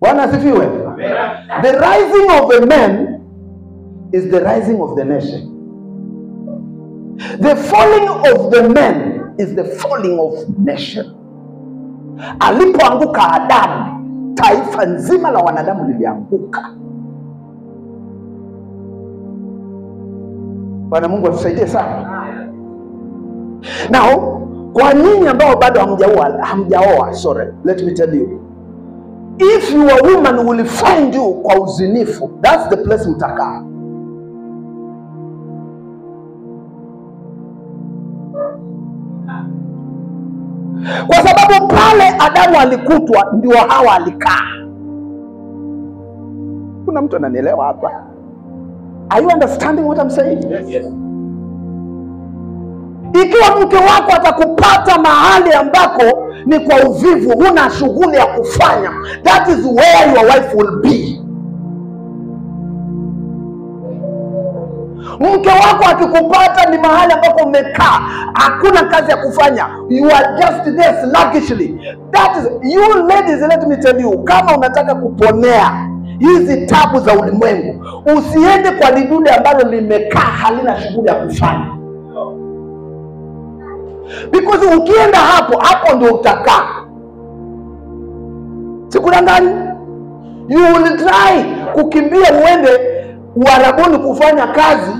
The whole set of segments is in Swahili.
Bwana asifiwe. The rising of a man is the rising of the nation. The falling of the man is the falling of nation. Alipoanguka Adamu, taifa nzima la wanadamu lilianguka. Bwana Mungu atusaidie sana. Now, kwa nyinyi ambao bado hamjaoa, sorry, let me tell you. If your woman will find you kwa uzinifu, that's the place mtakaa. Kwa sababu pale Adamu alikutwa ndio Hawa alikaa. Kuna mtu ananielewa hapa? Are you understanding what I'm saying? Yes. Ikiwa mke wako atakupata mahali ambako ni kwa uvivu, huna shughuli ya kufanya, that is where your wife will be. Mke wako akikupata ni mahali ambako umekaa, hakuna kazi ya kufanya, you are just there sluggishly. That is, you ladies, let me tell you, kama unataka kuponea hizi tabu za ulimwengu, usiende kwa lidude ambalo limekaa halina shughuli ya kufanya. Because ukienda hapo ndio utakaa. Sikudangani. You will try kukimbia uende Uarabuni kufanya kazi.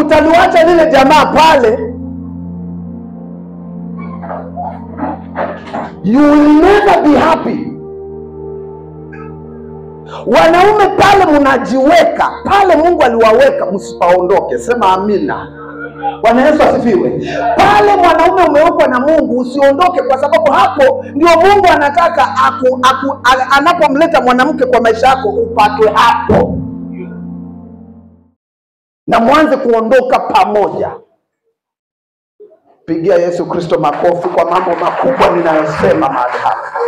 Utaliwacha lile jamaa pale. You will never be happy. Wanaume pale mnajiweka, pale Mungu aliwaweka, msipaondoke. Sema amina. Bwana Yesu asifiwe. Pale mwanaume umewekwa na Mungu, usiondoke, kwa sababu hapo ndio Mungu anataka anapomleta mwanamke kwa maisha yako upatwe hapo. Na mwanze kuondoka pamoja. Pigia Yesu Kristo makofi kwa mambo makubwa ninayosema mahali hapa.